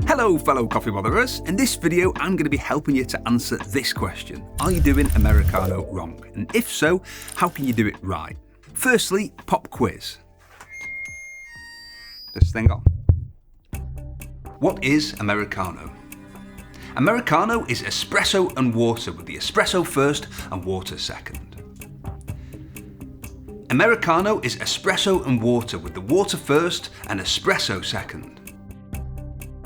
Hello fellow coffee botherers, in this video I'm going to be helping you to answer this question. Are you doing Americano wrong? And if so, how can you do it right? Firstly, pop quiz. This thing on. What is Americano? Americano is espresso and water with the espresso first and water second. Americano is espresso and water with the water first and espresso second.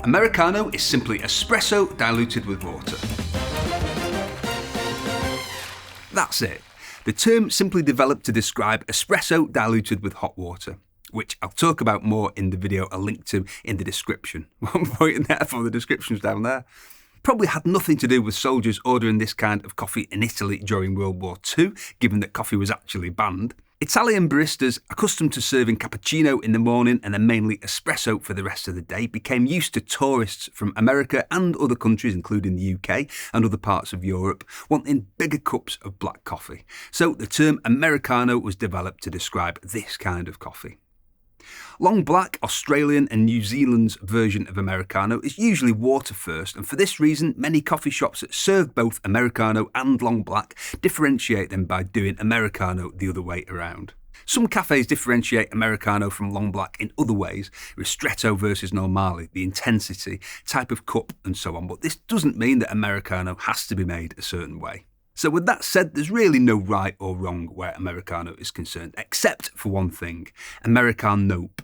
Americano is simply espresso diluted with water. That's it. The term simply developed to describe espresso diluted with hot water, which I'll talk about more in the video I'll link to in the description. One point in there for the descriptions down there. Probably had nothing to do with soldiers ordering this kind of coffee in Italy during World War II, given that coffee was actually banned. Italian baristas, accustomed to serving cappuccino in the morning and then mainly espresso for the rest of the day, became used to tourists from America and other countries, including the UK and other parts of Europe, wanting bigger cups of black coffee. So the term Americano was developed to describe this kind of coffee. Long black, Australian and New Zealand's version of Americano is usually water first, and for this reason many coffee shops that serve both Americano and long black differentiate them by doing Americano the other way around. Some cafes differentiate Americano from long black in other ways, ristretto versus normale, the intensity, type of cup and so on, but this doesn't mean that Americano has to be made a certain way. So with that said, there's really no right or wrong where Americano is concerned, except for one thing, Americanope.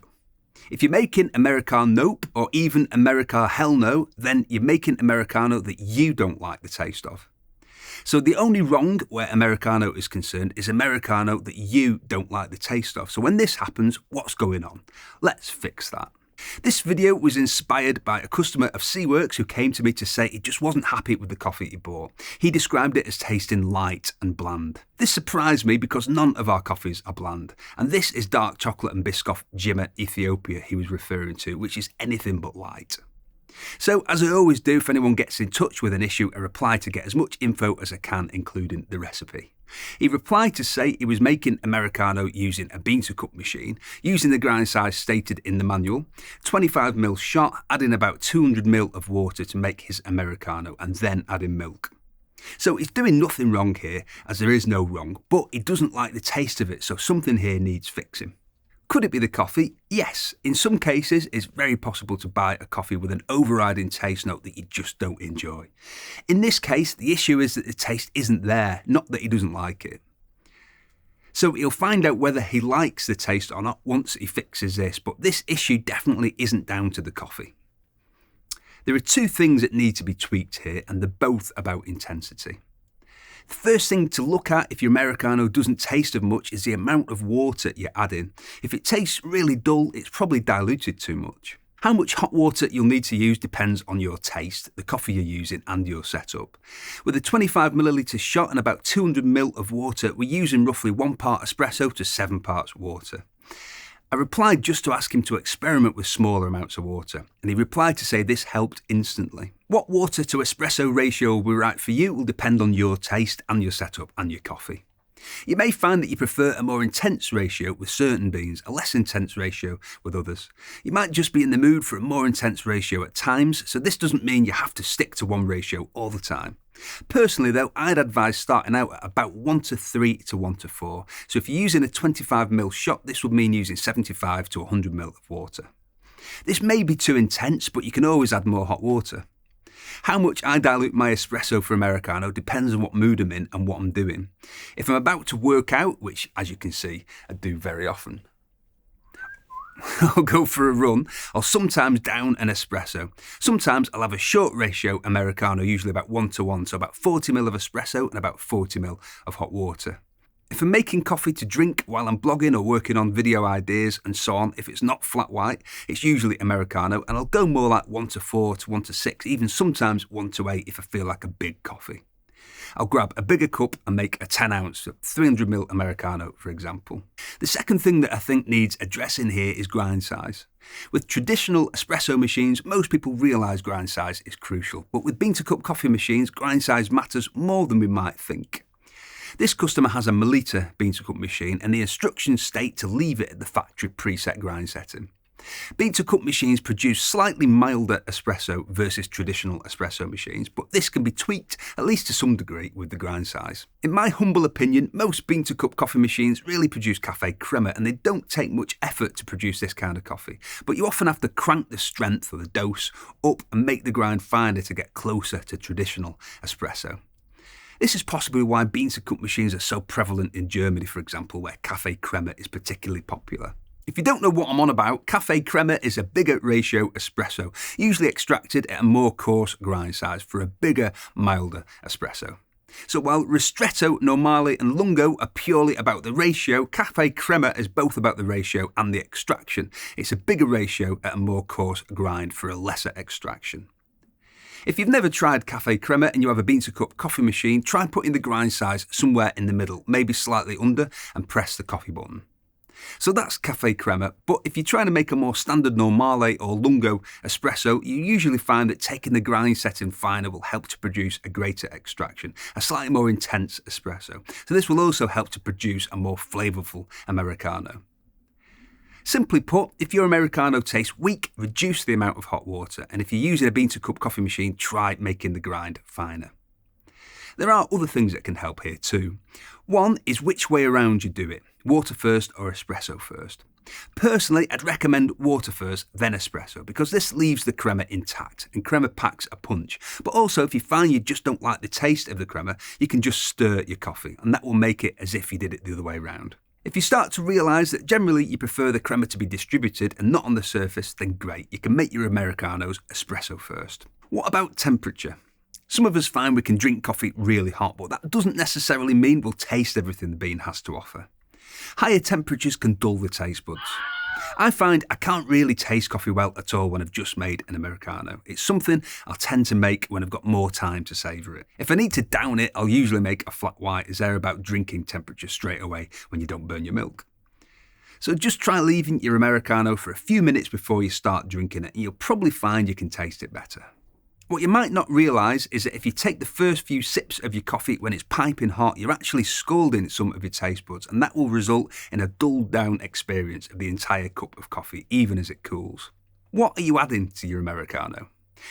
If you're making Americanope or even America hell no, then you're making Americano that you don't like the taste of. So the only wrong where Americano is concerned is Americano that you don't like the taste of. So when this happens, what's going on? Let's fix that. This video was inspired by a customer of Seaworks who came to me to say he just wasn't happy with the coffee he bought. He described it as tasting light and bland. This surprised me because none of our coffees are bland. And this is dark chocolate and Biscoff Jimma Ethiopia he was referring to, which is anything but light. So, as I always do, if anyone gets in touch with an issue, I reply to get as much info as I can, including the recipe. He replied to say he was making Americano using a bean-to-cup machine, using the grind size stated in the manual, 25ml shot, adding about 200ml of water to make his Americano, and then adding milk. So he's doing nothing wrong here, as there is no wrong, but he doesn't like the taste of it, so something here needs fixing. Could it be the coffee? Yes. In some cases, it's very possible to buy a coffee with an overriding taste note that you just don't enjoy. In this case, the issue is that the taste isn't there, not that he doesn't like it. So he'll find out whether he likes the taste or not once he fixes this, but this issue definitely isn't down to the coffee. There are two things that need to be tweaked here, and they're both about intensity. The first thing to look at if your Americano doesn't taste of much is the amount of water you're adding. If it tastes really dull, it's probably diluted too much. How much hot water you'll need to use depends on your taste, the coffee you're using and your setup. With a 25ml shot and about 200ml of water, we're using roughly 1 part espresso to 7 parts water. I replied just to ask him to experiment with smaller amounts of water, and he replied to say this helped instantly. What water to espresso ratio will be right for you will depend on your taste and your setup and your coffee. You may find that you prefer a more intense ratio with certain beans, a less intense ratio with others. You might just be in the mood for a more intense ratio at times, so this doesn't mean you have to stick to one ratio all the time. Personally though, I'd advise starting out at about 1:3 to 1:4. So if you're using a 25ml shot, this would mean using 75 to 100ml of water. This may be too intense, but you can always add more hot water. How much I dilute my espresso for Americano depends on what mood I'm in and what I'm doing. If I'm about to work out, which as you can see, I do very often, I'll go for a run, I'll sometimes down an espresso. Sometimes I'll have a short ratio Americano, usually about 1:1, so about 40ml of espresso and about 40ml of hot water. If I'm making coffee to drink while I'm blogging or working on video ideas and so on, if it's not flat white, it's usually Americano, and I'll go more like 1:4 to 1:6, even sometimes 1:8 if I feel like a big coffee. I'll grab a bigger cup and make a 10oz, 300ml Americano, for example. The second thing that I think needs addressing here is grind size. With traditional espresso machines, most people realise grind size is crucial, but with bean-to-cup coffee machines, grind size matters more than we might think. This customer has a milliliter bean-to-cup machine and the instructions state to leave it at the factory preset grind setting. Bean-to-cup machines produce slightly milder espresso versus traditional espresso machines, but this can be tweaked, at least to some degree, with the grind size. In my humble opinion, most bean-to-cup coffee machines really produce cafe crema, and they don't take much effort to produce this kind of coffee, but you often have to crank the strength or the dose up and make the grind finer to get closer to traditional espresso. This is possibly why bean-to-cup machines are so prevalent in Germany, for example, where cafe crema is particularly popular. If you don't know what I'm on about, cafe crema is a bigger ratio espresso, usually extracted at a more coarse grind size for a bigger, milder espresso. So while ristretto, normale and lungo are purely about the ratio, cafe crema is both about the ratio and the extraction. It's a bigger ratio at a more coarse grind for a lesser extraction. If you've never tried cafe crema and you have a bean-to-cup coffee machine, try putting the grind size somewhere in the middle, maybe slightly under, and press the coffee button. So that's cafe crema, but if you're trying to make a more standard normale or lungo espresso, you usually find that taking the grind setting finer will help to produce a greater extraction, a slightly more intense espresso. So this will also help to produce a more flavourful Americano. Simply put, if your Americano tastes weak, reduce the amount of hot water, and if you're using a bean-to-cup coffee machine, try making the grind finer. There are other things that can help here too. One is which way around you do it, water first or espresso first. Personally, I'd recommend water first, then espresso, because this leaves the crema intact and crema packs a punch. But also, if you find you just don't like the taste of the crema, you can just stir your coffee, and that will make it as if you did it the other way around. If you start to realise that generally you prefer the crema to be distributed and not on the surface, then great, you can make your Americanos espresso first. What about temperature? Some of us find we can drink coffee really hot, but that doesn't necessarily mean we'll taste everything the bean has to offer. Higher temperatures can dull the taste buds. I find I can't really taste coffee well at all when I've just made an Americano. It's something I'll tend to make when I've got more time to savour it. If I need to down it, I'll usually make a flat white, as they're about drinking temperature straight away when you don't burn your milk. So just try leaving your Americano for a few minutes before you start drinking it, and you'll probably find you can taste it better. What you might not realise is that if you take the first few sips of your coffee when it's piping hot, you're actually scalding some of your taste buds, and that will result in a dulled down experience of the entire cup of coffee, even as it cools. What are you adding to your Americano?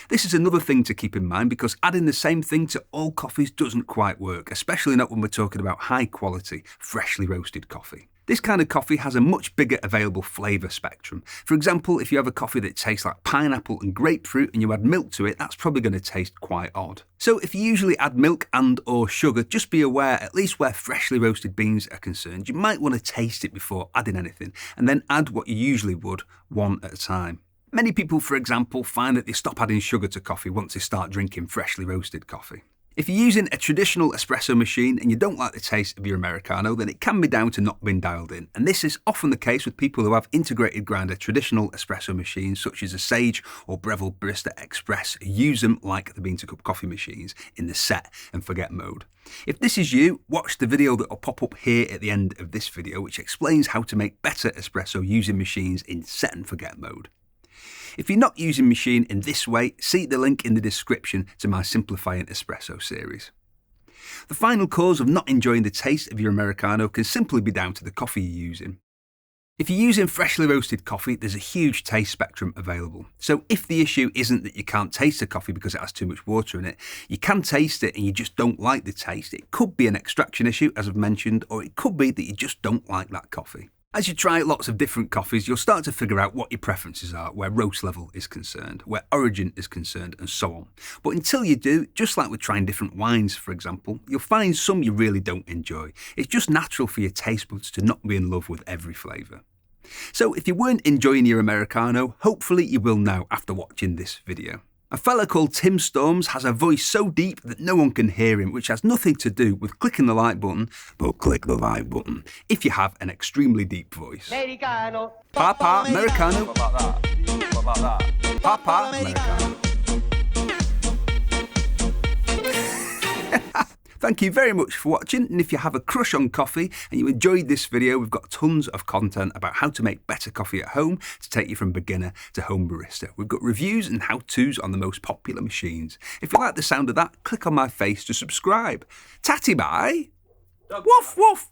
This is another thing to keep in mind, because adding the same thing to all coffees doesn't quite work, especially not when we're talking about high quality, freshly roasted coffee. This kind of coffee has a much bigger available flavour spectrum. For example, if you have a coffee that tastes like pineapple and grapefruit and you add milk to it, that's probably going to taste quite odd. So if you usually add milk and or sugar, just be aware, at least where freshly roasted beans are concerned, you might want to taste it before adding anything, and then add what you usually would, one at a time. Many people, for example, find that they stop adding sugar to coffee once they start drinking freshly roasted coffee. If you're using a traditional espresso machine and you don't like the taste of your Americano, then it can be down to not being dialed in. And this is often the case with people who have integrated grinder traditional espresso machines such as a Sage or Breville Barista Express, who use them like the bean-to-cup coffee machines in the set and forget mode. If this is you, watch the video that will pop up here at the end of this video, which explains how to make better espresso using machines in set and forget mode. If you're not using machine in this way, see the link in the description to my Simplifying Espresso series. The final cause of not enjoying the taste of your Americano can simply be down to the coffee you're using. If you're using freshly roasted coffee, there's a huge taste spectrum available. So if the issue isn't that you can't taste the coffee because it has too much water in it, you can taste it and you just don't like the taste. It could be an extraction issue, as I've mentioned, or it could be that you just don't like that coffee. As you try lots of different coffees, you'll start to figure out what your preferences are, where roast level is concerned, where origin is concerned, and so on. But until you do, just like with trying different wines, for example, you'll find some you really don't enjoy. It's just natural for your taste buds to not be in love with every flavour. So if you weren't enjoying your Americano, hopefully you will now after watching this video. A fella called Tim Storms has a voice so deep that no one can hear him, which has nothing to do with clicking the like button, but click the like button if you have an extremely deep voice. Americano. Papa Americano. What about that? What about that? Papa Americano. Thank you very much for watching, and if you have a crush on coffee and you enjoyed this video, we've got tons of content about how to make better coffee at home to take you from beginner to home barista. We've got reviews and how-tos on the most popular machines. If you like the sound of that, click on my face to subscribe. Tatty Bye. Woof, woof, woof.